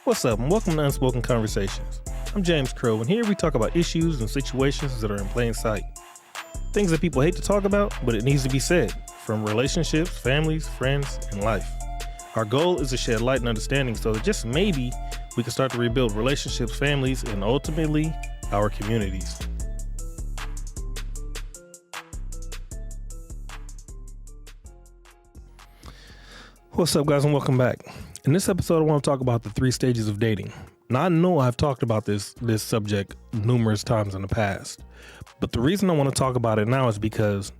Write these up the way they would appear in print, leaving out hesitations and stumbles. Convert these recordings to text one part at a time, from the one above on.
What's up, and welcome to Unspoken Conversations. I'm James Crow, and here we talk about issues and situations that are in plain sight. Things that people hate to talk about, but it needs to be said, from relationships, families, friends, and life. Our goal is to shed light and understanding so that just maybe we can start to rebuild relationships, families, and ultimately, our communities. What's up, guys, and welcome back. In this episode, I want to talk about the 3 stages of dating. Now, I know I've talked about this subject numerous times in the past, but the reason I want to talk about it now is because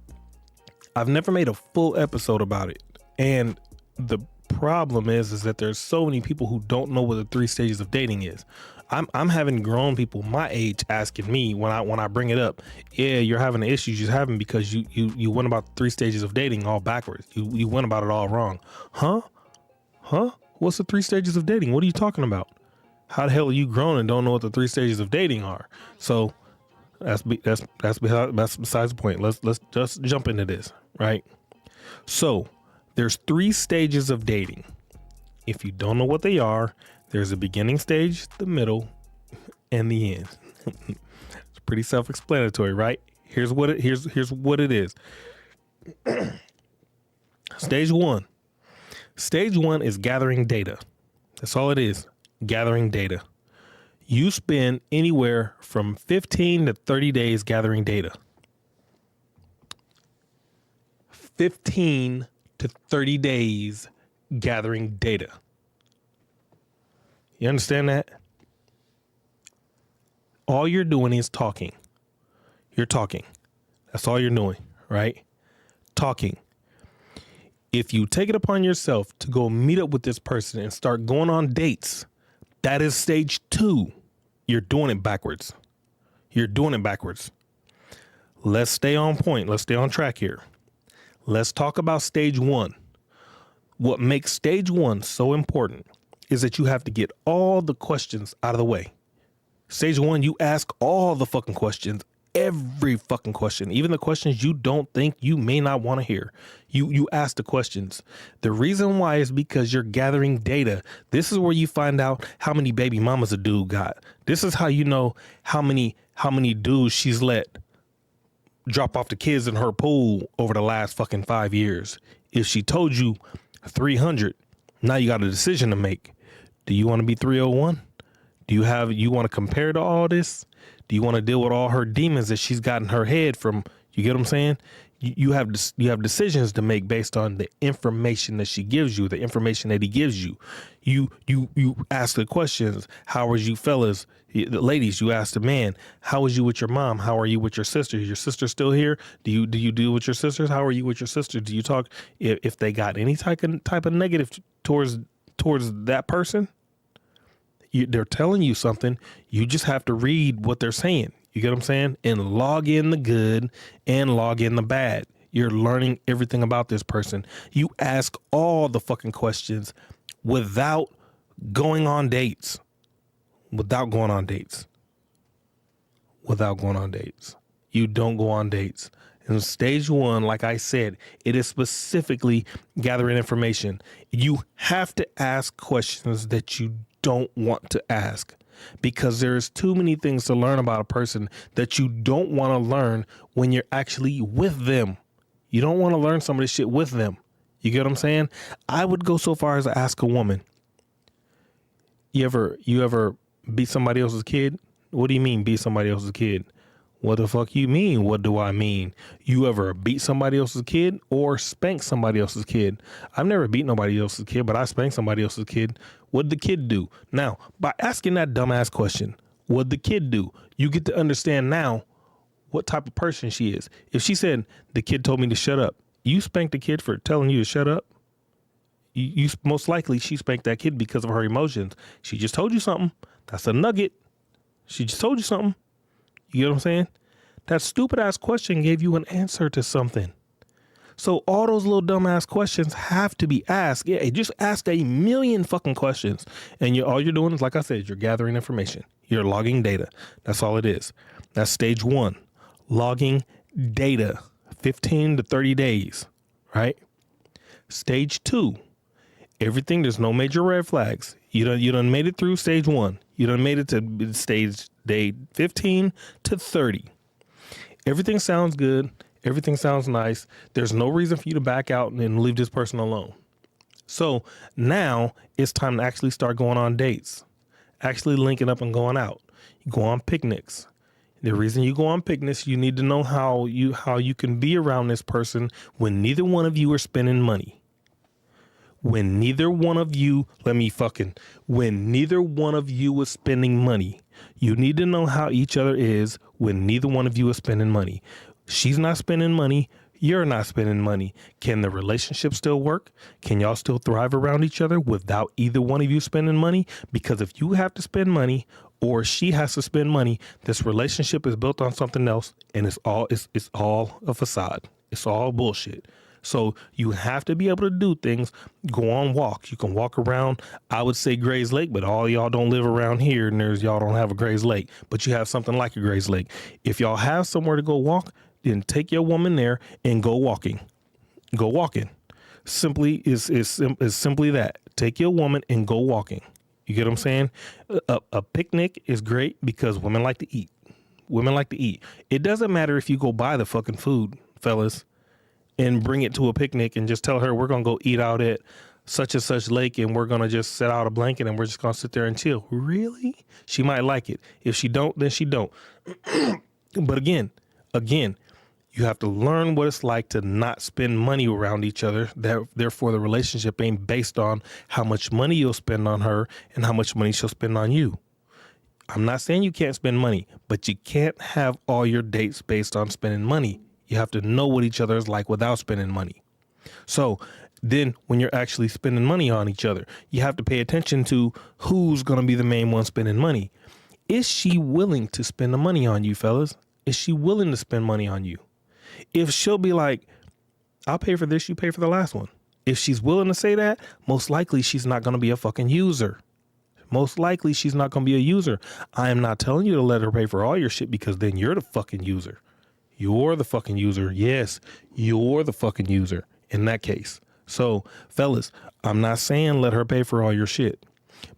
I've never made a full episode about it. And the problem is that there's so many people who don't know what the 3 stages of dating is. I'm having grown people my age asking me when I bring it up, yeah, you're having the issues you're having because you went about the 3 stages of dating all backwards. You went about it all wrong. Huh? What's the 3 stages of dating? What are you talking about? How the hell are you grown and don't know what the 3 stages of dating are? So that's besides the point. Let's just jump into this, right? So there's 3 stages of dating. If you don't know what they are, there's a beginning stage, the middle, and the end. It's pretty self-explanatory, right? Here's what it is. Stage 1. Stage 1 is gathering data. That's all it is. Gathering data. You spend anywhere from 15 to 30 days gathering data. 15 to 30 days gathering data. You understand that? All you're doing is talking. You're talking. That's all you're doing, right? Talking. If you take it upon yourself to go meet up with this person and start going on dates, that is stage 2. You're doing it backwards. Let's stay on point. Let's stay on track here. Let's talk about stage 1. What makes stage 1 so important is that you have to get all the questions out of the way. Stage 1, you ask all the fucking questions, every fucking question, even the questions you don't think you may not want to hear. You ask the questions. The reason why is because you're gathering data. This is where you find out how many baby mamas a dude got. This is how you know how many dudes she's let drop off the kids in her pool over the last fucking 5 years. If she told you 300, now you got a decision to make. Do you want to be 301? Do you want to compare to all this? Do you want to deal with all her demons that she's got in her head from, you get what I'm saying? You have decisions to make based on the information that she gives you, the information that he gives you. You ask the questions. How are you fellas? The ladies, you ask the man, how was you with your mom? How are you with your sister? Is your sister still here? Do you deal with your sisters? How are you with your sister? Do you talk if they got any type of negative towards that person? They're telling you something. You just have to read what they're saying. You get what I'm saying? And log in the good and log in the bad. You're learning everything about this person. You ask all the fucking questions without going on dates. You don't go on dates. And stage 1, like I said, it is specifically gathering information. You have to ask questions that you don't want to ask, because there's too many things to learn about a person that you don't want to learn when you're actually with them. You don't want to learn some of this shit with them. You get what I'm saying? I would go so far as to ask a woman, you ever beat somebody else's kid? What do you mean beat somebody else's kid? What the fuck you mean? What do I mean? You ever beat somebody else's kid or spank somebody else's kid? I've never beat nobody else's kid, but I spanked somebody else's kid. What'd the kid do? Now, by asking that dumbass question, what'd the kid do? You get to understand now what type of person she is. If she said, the kid told me to shut up, you spanked the kid for telling you to shut up? You most likely she spanked that kid because of her emotions. She just told you something. That's a nugget. She just told you something. You get what I'm saying? That stupid ass question gave you an answer to something. So all those little dumbass questions have to be asked. Yeah, just ask a million fucking questions. And all you're doing is, like I said, you're gathering information. You're logging data. That's all it is. That's stage 1. Logging data. 15 to 30 days, right? Stage 2. Everything, there's no major red flags. You done made it through stage 1. You done made it to stage day 15 to 30. Everything sounds good. Everything sounds nice. There's no reason for you to back out and leave this person alone. So now it's time to actually start going on dates, actually linking up and going out. You go on picnics. The reason you go on picnics, you need to know how you can be around this person when neither one of you are spending money. When neither one of you is spending money, you need to know how each other is when neither one of you is spending money. She's not spending money. You're not spending money. Can the relationship still work? Can y'all still thrive around each other without either one of you spending money? Because if you have to spend money or she has to spend money, this relationship is built on something else, and it's all a facade. It's all bullshit. So you have to be able to do things. Go on walks. You can walk around, I would say Grays Lake, but all y'all don't live around here, and y'all don't have a Grays Lake, but you have something like a Grays Lake. If y'all have somewhere to go walk, then take your woman there and go walking. Go walking. Simply is simply that. Take your woman and go walking. You get what I'm saying? A picnic is great because women like to eat. Women like to eat. It doesn't matter if you go buy the fucking food, fellas, and bring it to a picnic and just tell her we're going to go eat out at such and such lake and we're going to just set out a blanket and we're just going to sit there and chill. Really? She might like it. If she don't, then she don't. But again, you have to learn what it's like to not spend money around each other. Therefore, the relationship ain't based on how much money you'll spend on her and how much money she'll spend on you. I'm not saying you can't spend money, but you can't have all your dates based on spending money. You have to know what each other is like without spending money. So then when you're actually spending money on each other, you have to pay attention to who's going to be the main one spending money. Is she willing to spend the money on you, fellas? Is she willing to spend money on you? If she'll be like, I'll pay for this, you pay for the last one. If she's willing to say that, most likely she's not going to be a fucking user. Most likely she's not going to be a user. I am not telling you to let her pay for all your shit because then you're the fucking user. You're the fucking user. Yes, you're the fucking user in that case. So, fellas, I'm not saying let her pay for all your shit.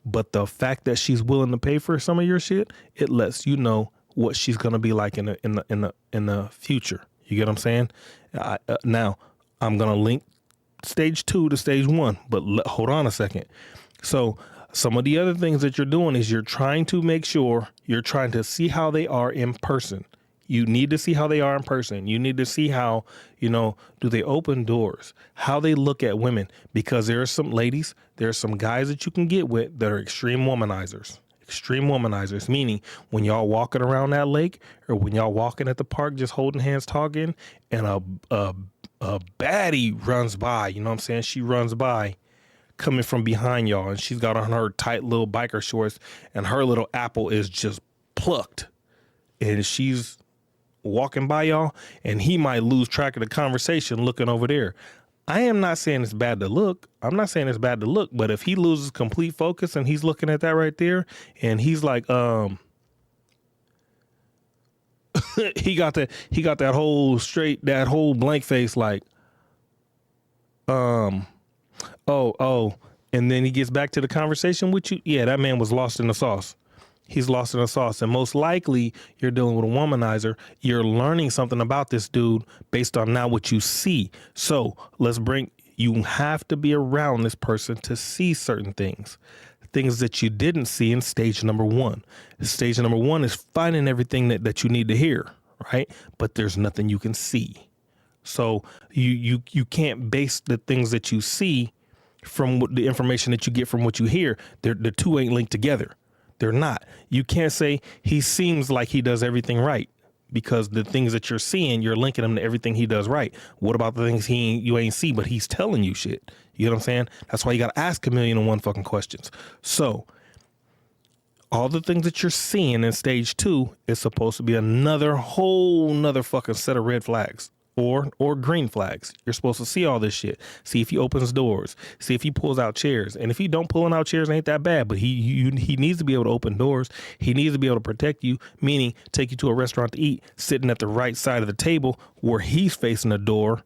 But the fact that she's willing to pay for some of your shit, it lets you know what she's going to be like in the future. You get what I'm saying? Now, I'm going to link stage 2 to stage 1, but hold on a second. So some of the other things that you're doing is you're trying to make sure you're trying to see how they are in person. You need to see how they are in person. You need to see how, do they open doors, how they look at women, because there are some ladies, there are some guys that you can get with that are extreme womanizers. Extreme womanizers, meaning when y'all walking around that lake or when y'all walking at the park, just holding hands, talking, and a baddie runs by, you know what I'm saying? She runs by coming from behind y'all and she's got on her tight little biker shorts and her little apple is just plucked and she's walking by y'all and he might lose track of the conversation looking over there. I am not saying it's bad to look. I'm not saying it's bad to look, but if he loses complete focus and he's looking at that right there and he's like, he got that whole blank face like, and then he gets back to the conversation with you. Yeah, that man was lost in the sauce. He's lost in the sauce. And most likely you're dealing with a womanizer. You're learning something about this dude based on now what you see. So you have to be around this person to see certain things that you didn't see in stage number 1. Stage number 1 is finding everything that you need to hear, right? But there's nothing you can see. So you can't base the things that you see from the information that you get from what you hear. The two ain't linked together. They're not. You can't say he seems like he does everything right because the things that you're seeing, you're linking him to everything he does right. What about the things you ain't see, but he's telling you shit? You know what I'm saying? That's why you got to ask 1,000,001 fucking questions. So all the things that you're seeing in stage 2 is supposed to be whole nother fucking set of red flags. Or green flags. You're supposed to see all this shit. See if he opens doors. See if he pulls out chairs. And if he don't pulling out chairs, it ain't that bad. But he needs to be able to open doors. He needs to be able to protect you, meaning take you to a restaurant to eat, sitting at the right side of the table where he's facing the door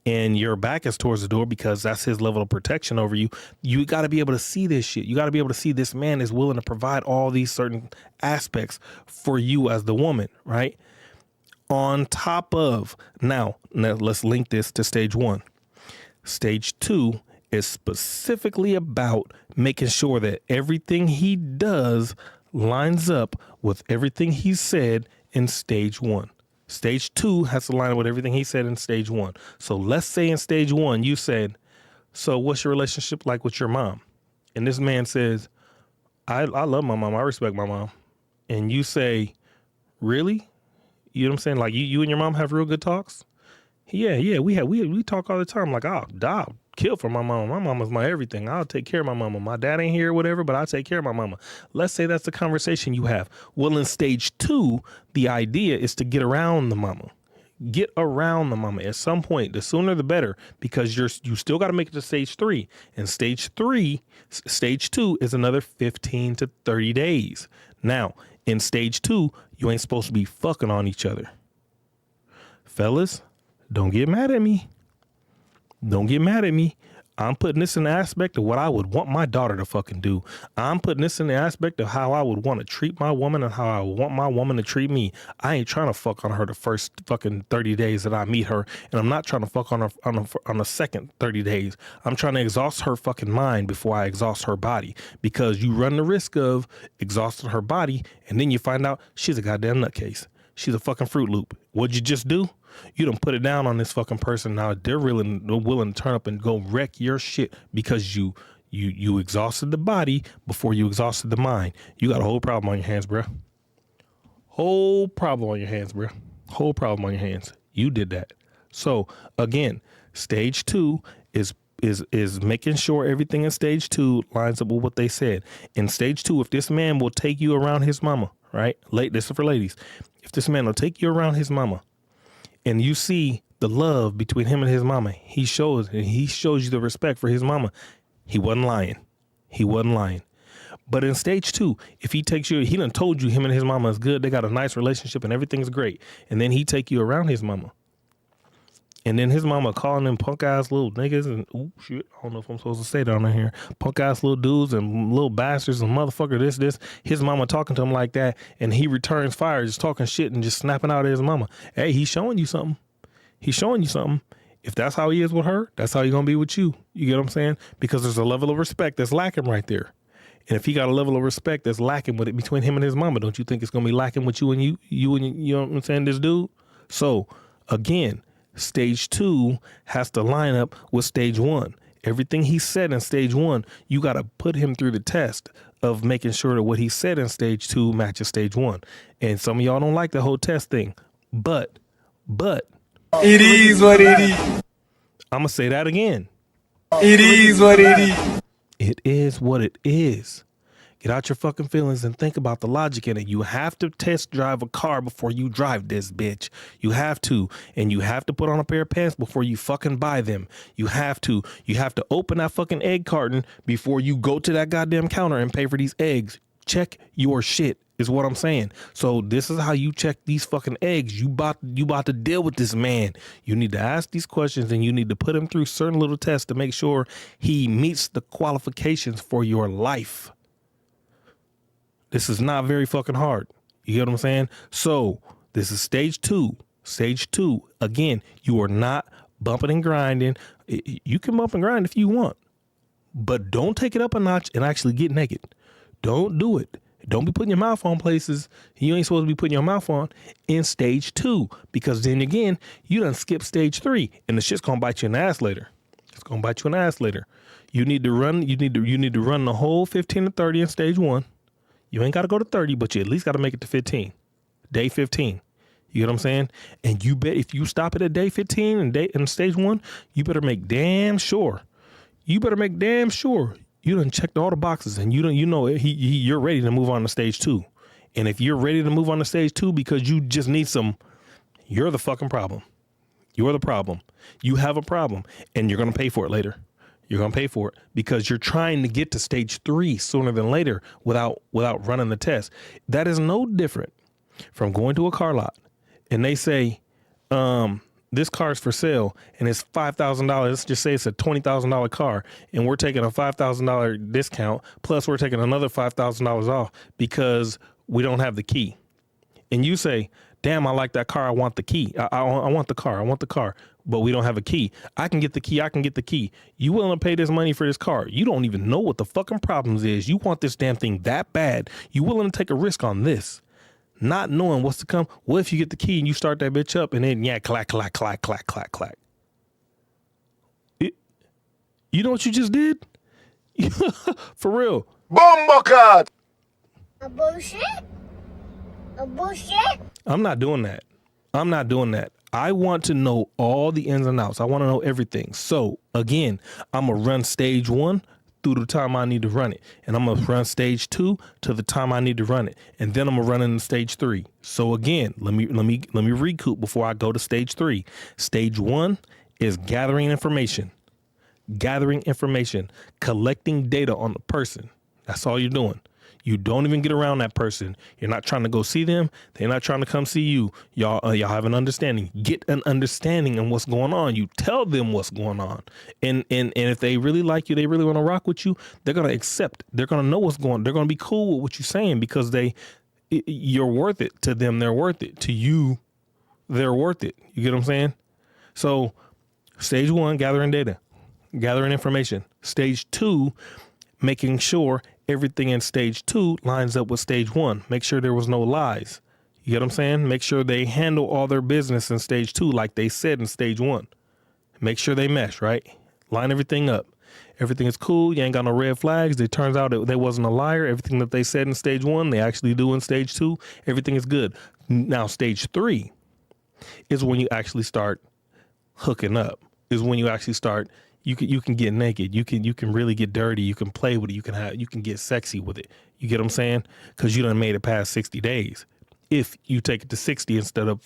and your back is towards the door because that's his level of protection over you, you got to be able to see this shit. You got to be able to see this man is willing to provide all these certain aspects for you as the woman, right? On top of, now let's link this to stage 1. Stage 2 is specifically about making sure that everything he does lines up with everything he said in stage 1. Stage 2 has to line up with everything he said in stage 1. So let's say in stage 1, you said, so what's your relationship like with your mom? And this man says, I love my mom. I respect my mom. And you say, really? You know what I'm saying? Like you and your mom have real good talks? Yeah. We talk all the time. Like, I'll kill for my mama. My mama's my everything. I'll take care of my mama. My dad ain't here or whatever, but I'll take care of my mama. Let's say that's the conversation you have. Well, in stage 2, the idea is to get around the mama. Get around the mama at some point. The sooner the better, because you still got to make it to stage 3. And stage 2 is another 15 to 30 days. Now, in stage 2, you ain't supposed to be fucking on each other. Fellas, don't get mad at me. Don't get mad at me. I'm putting this in the aspect of what I would want my daughter to fucking do. I'm putting this in the aspect of how I would want to treat my woman and how I would want my woman to treat me. I ain't trying to fuck on her the first fucking 30 days that I meet her. And I'm not trying to fuck on her on the second 30 days. I'm trying to exhaust her fucking mind before I exhaust her body, because you run the risk of exhausting her body. And then you find out she's a goddamn nutcase. She's a fucking Fruit Loop. What'd you just do? You done put it down on this fucking person. Now they're really willing to turn up and go wreck your shit because you exhausted the body before you exhausted the mind. You got a whole problem on your hands, bro. Whole problem on your hands, bro. Whole problem on your hands. You did that. So again, stage 2 is making sure everything in stage 2 lines up with what they said. In stage 2, if this man will take you around his mama, right? This is for ladies. If this man will take you around his mama, and you see the love between him and his mama, he shows you the respect for his mama. He wasn't lying. But in stage 2, if he takes you, he done told you him and his mama is good. They got a nice relationship and everything's great. And then he take you around his mama. And then his mama calling them punk ass little niggas and shit. I don't know if I'm supposed to say that on here. Punk ass little dudes and little bastards and motherfucker this. His mama talking to him like that, and he returns fire, just talking shit and just snapping out at his mama. Hey, he's showing you something. If that's how he is with her, that's how he's gonna be with you. You get what I'm saying? Because there's a level of respect that's lacking right there. And if he got a level of respect that's lacking with it between him and his mama, don't you think it's gonna be lacking with you and you know what I'm saying, this dude? So again, stage 2 has to line up with stage 1. Everything he said in stage 1, you got to put him through the test of making sure that what he said in stage 2 matches stage 1. And some of y'all don't like the whole test thing, but it is what it is. I'm going to say that again. It is what it is. It is what it is. Get out your fucking feelings and think about the logic in it. You have to test drive a car before you drive this bitch. You have to. And you have to put on a pair of pants before you fucking buy them. You have to. You have to open that fucking egg carton before you go to that goddamn counter and pay for these eggs. Check your shit is what I'm saying. So this is how you check these fucking eggs. You about to deal with this man. You need to ask these questions and you need to put him through certain little tests to make sure he meets the qualifications for your life. This is not very fucking hard. You get what I'm saying? So this is stage 2. Stage 2, again, you are not bumping and grinding. You can bump and grind if you want, but don't take it up a notch and actually get naked. Don't do it. Don't be putting your mouth on places you ain't supposed to be putting your mouth on in stage 2, because then again, you done skip stage 3 and the shit's gonna bite you in the ass later. It's gonna bite you in the ass later. You need to run the whole 15 to 30 in stage 1. You ain't got to go to 30, but you at least got to make it to 15. Day 15. You get what I'm saying? And you bet if you stop it at day 15 and in stage 1, you better make damn sure. You done checked all the boxes and you're ready to move on to stage 2. And if you're ready to move on to stage 2 because you just need you're the fucking problem. You're the problem. You have a problem and you're going to pay for it later. You're going to pay for it because you're trying to get to stage 3 sooner than later without running the test. That is no different from going to a car lot and they say, this car's for sale and it's $5,000. Let's just say it's a $20,000 car and we're taking a $5,000 discount. Plus we're taking another $5,000 off because we don't have the key. And you say, damn, I like that car. I want the key. I want the car. I want the car. But we don't have a key. I can get the key. I can get the key. You willing to pay this money for this car? You don't even know what the fucking problems is. You want this damn thing that bad. You willing to take a risk on this? Not knowing what's to come. What if you get the key and you start that bitch up and then, yeah, clack, clack, clack, clack, clack, clack. You know what you just did? For real. Bomboclat! A bullshit? A bullshit? I'm not doing that. I'm not doing that. I want to know all the ins and outs. I want to know everything. So again, I'm going to run stage 1 through the time I need to run it. And I'm going to run stage 2 to the time I need to run it. And then I'm going to run into stage 3. So again, let me recoup before I go to stage 3. Stage 1 is gathering information, collecting data on the person. That's all you're doing. You don't even get around that person. You're not trying to go see them. They're not trying to come see you. Y'all have an understanding. Get an understanding of what's going on. You tell them what's going on. And if they really like you, they really want to rock with you, they're going to accept. They're going to know what's going on. They're going to be cool with what you're saying because you're worth it. To them, they're worth it. To you, they're worth it. You get what I'm saying? So stage 1, gathering data, gathering information. Stage 2, making sure everything in stage 2 lines up with stage 1. Make sure there was no lies. You get what I'm saying? Make sure they handle all their business in stage 2 like they said in stage 1. Make sure they mesh, right? Line everything up. Everything is cool. You ain't got no red flags. It turns out they wasn't a liar. Everything that they said in stage 1, they actually do in stage 2. Everything is good. Now, stage 3 is when you actually start hooking up. Is when you actually start. You can get naked. You can really get dirty. You can play with it. You can get sexy with it. You get what I'm saying? Because you done made it past 60 days. If you take it to 60 instead of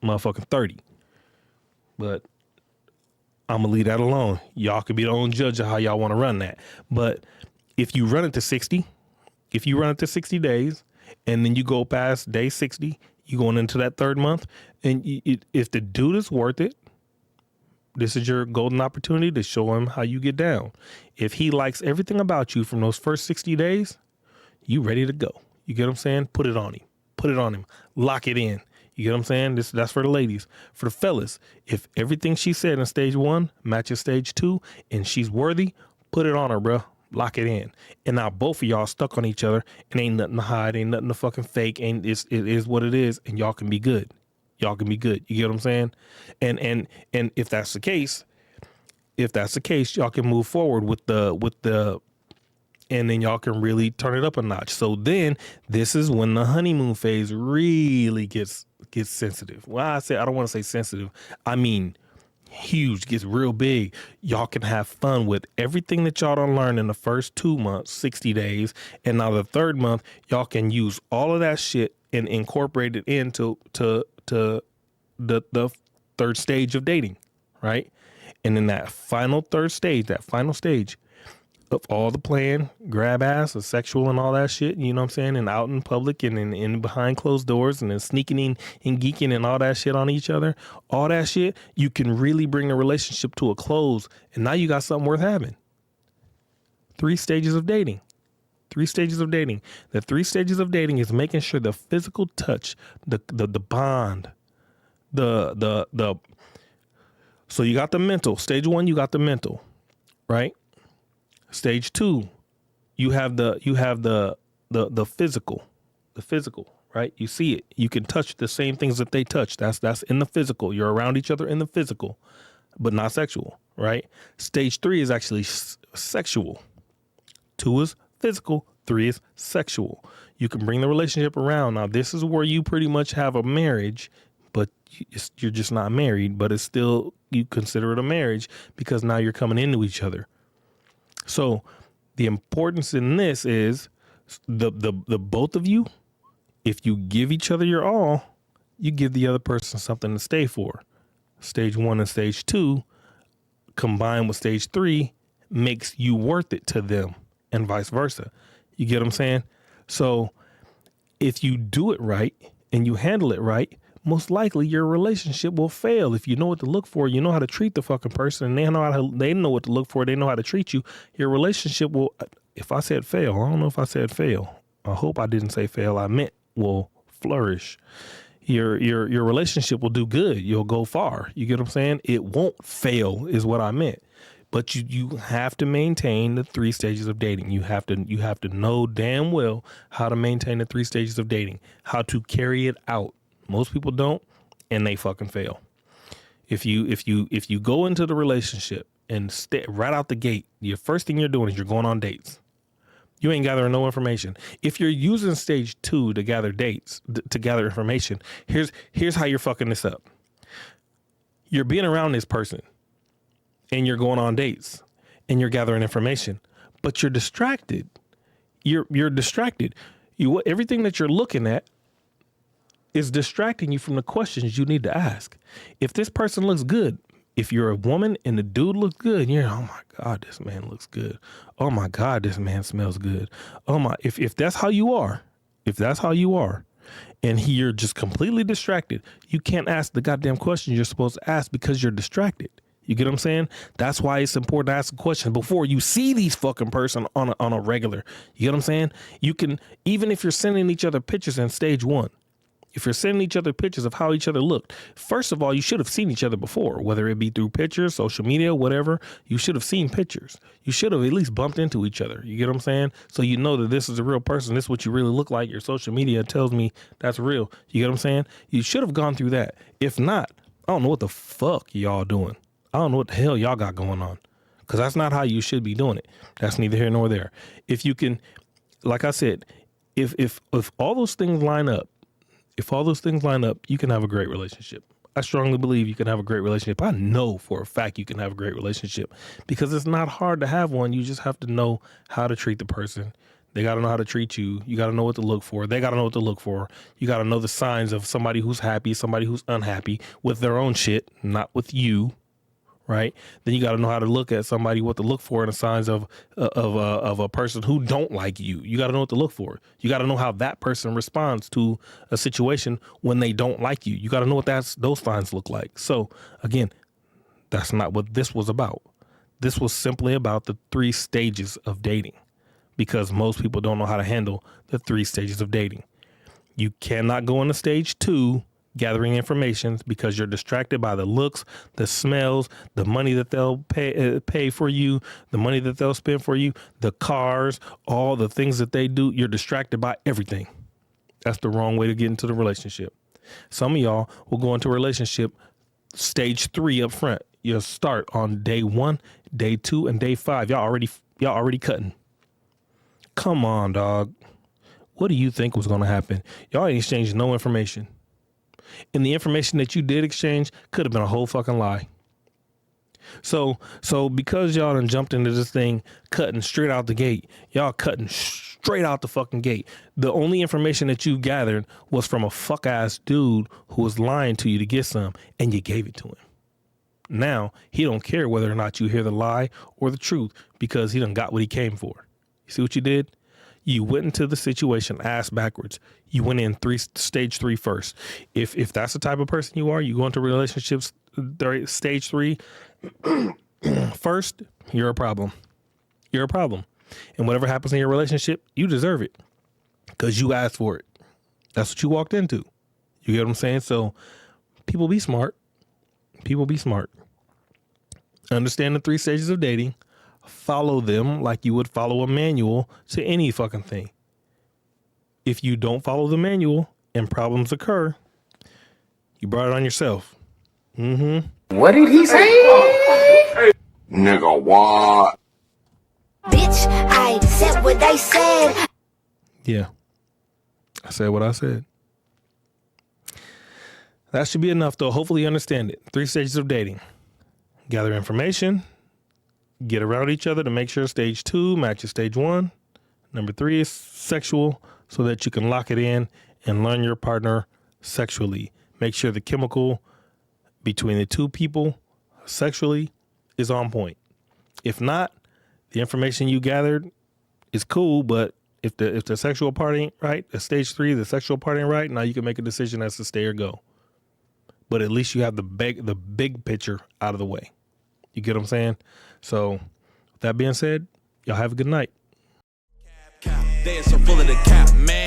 motherfucking 30. But I'm gonna leave that alone. Y'all can be the own judge of how y'all want to run that. But if you run it to 60, if you run it to 60 days, and then you go past day 60, you going into that 3rd month, and if the dude is worth it. This is your golden opportunity to show him how you get down. If he likes everything about you from those first 60 days, you ready to go. You get what I'm saying? Put it on him. Put it on him. Lock it in. You get what I'm saying? That's for the ladies. For the fellas, if everything she said in stage 1 matches stage 2 and she's worthy, put it on her, bro. Lock it in. And now both of y'all stuck on each other and ain't nothing to hide, ain't nothing to fucking fake, it is what it is, and y'all can be good. Y'all can be good. You get what I'm saying? And if that's the case, y'all can move forward with the and then y'all can really turn it up a notch. So then this is when the honeymoon phase really gets sensitive. Well, I don't want to say sensitive. I mean huge, gets real big. Y'all can have fun with everything that y'all don't learn in the first 2 months, 60 days. And now the 3rd month, y'all can use all of that shit and incorporate it into the 3rd stage of dating, right? And in that final 3rd stage, that final stage of all the playing, grab ass, or sexual and all that shit, you know what I'm saying? And out in public and in behind closed doors and then sneaking in and geeking and all that shit on each other, all that shit, you can really bring the relationship to a close. And now you got something worth having. 3 stages of dating. 3 stages of dating. The 3 stages of dating is making sure the physical touch, the bond, so you got the mental. Stage 1, you got the mental, right? Stage 2, you have the physical, right? You see it. You can touch the same things that they touch. That's in the physical. You're around each other in the physical, but not sexual, right? Stage 3 is actually sexual. 2 is physical. 3 is sexual. You can bring the relationship around. Now, this is where you pretty much have a marriage, but you're just not married, but it's still, you consider it a marriage because now you're coming into each other. So the importance in this is the both of you, if you give each other your all, you give the other person something to stay for. Stage 1 and stage 2 combined with stage 3 makes you worth it to them and vice versa. You get what I'm saying? So if you do it right and you handle it right, most likely your relationship will fail. If you know what to look for, you know how to treat the fucking person, and they know what to look for, they know how to treat you, your relationship will, if I said fail, I don't know if I said fail. I hope I didn't say fail. I meant will flourish. Your relationship will do good. You'll go far. You get what I'm saying? It won't fail is what I meant. But you have to maintain the 3 stages of dating. You have to know damn well how to maintain the 3 stages of dating, how to carry it out. Most people don't, and they fucking fail. If you go into the relationship and right out the gate, the first thing you're doing is you're going on dates. You ain't gathering no information. If you're using stage 2 to gather dates, to gather information, here's how you're fucking this up. You're being around this person and you're going on dates and you're gathering information, but you're distracted. You're distracted. Everything that you're looking at is distracting you from the questions you need to ask. If this person looks good, if you're a woman and the dude looks good, you're, oh my God, this man looks good. Oh my God, this man smells good. Oh my, if that's how you are, and you're just completely distracted, you can't ask the goddamn questions you're supposed to ask because you're distracted. You get what I'm saying? That's why it's important to ask a question before you see these fucking person on a regular. You get what I'm saying? You can, even if you're sending each other pictures in stage 1, if you're sending each other pictures of how each other looked, first of all, you should have seen each other before, whether it be through pictures, social media, whatever. You should have seen pictures. You should have at least bumped into each other. You get what I'm saying? So you know that this is a real person. This is what you really look like. Your social media tells me that's real. You get what I'm saying? You should have gone through that. If not, I don't know what the fuck y'all doing. I don't know what the hell y'all got going on, because that's not how you should be doing it. That's neither here nor there. If you can, like I said, if all those things line up, you can have a great relationship. I strongly believe you can have a great relationship. I know for a fact you can have a great relationship because it's not hard to have one. You just have to know how to treat the person. They got to know how to treat you. You got to know what to look for. They got to know what to look for. You got to know the signs of somebody who's happy, somebody who's unhappy with their own shit, not with you. Right? Then you got to know how to look at somebody, what to look for in the signs of a person who don't like you. You got to know what to look for. You got to know how that person responds to a situation when they don't like you. You got to know what those signs look like. So again, that's not what this was about. This was simply about the 3 stages of dating, because most people don't know how to handle the 3 stages of dating. You cannot go into stage 2 gathering information because you're distracted by the looks, the smells, the money that they'll pay for you, the money that they'll spend for you, the cars, all the things that they do. You're distracted by everything. That's the wrong way to get into the relationship. Some of y'all will go into a relationship stage 3 up front. You'll start on day 1, day 2, and day 5. Y'all already cutting. Come on, dog. What do you think was going to happen? Y'all ain't exchanged no information. And the information that you did exchange could have been a whole fucking lie. So because y'all done jumped into this thing cutting straight out the gate, y'all cutting straight out the fucking gate. The only information that you gathered was from a fuck ass dude who was lying to you to get some, and you gave it to him. Now he don't care whether or not you hear the lie or the truth, because he done got what he came for. You see what you did? You went into the situation ass backwards. You went in stage 3 first. If that's the type of person you are, you go into relationships stage 3 first, you're a problem. You're a problem. And whatever happens in your relationship, you deserve it because you asked for it. That's what you walked into. You get what I'm saying? So people be smart. People be smart. Understand the 3 stages of dating. Follow them like you would follow a manual to any fucking thing. If you don't follow the manual and problems occur, you brought it on yourself. What did he say? Nigga, what? Bitch, I said what I said. Yeah. I said what I said. That should be enough, though. Hopefully you understand it. 3 stages of dating. Gather information. Get around each other to make sure stage 2 matches stage 1. Number 3 is sexual, so that you can lock it in and learn your partner sexually. Make sure the chemical between the 2 people sexually is on point. If not, the information you gathered is cool, but if the sexual part ain't right, at stage 3, the sexual part ain't right, now you can make a decision as to stay or go. but at least you have the big picture out of the way. You get what I'm saying? So with that being said, y'all have a good night. They are so full of the cap, man.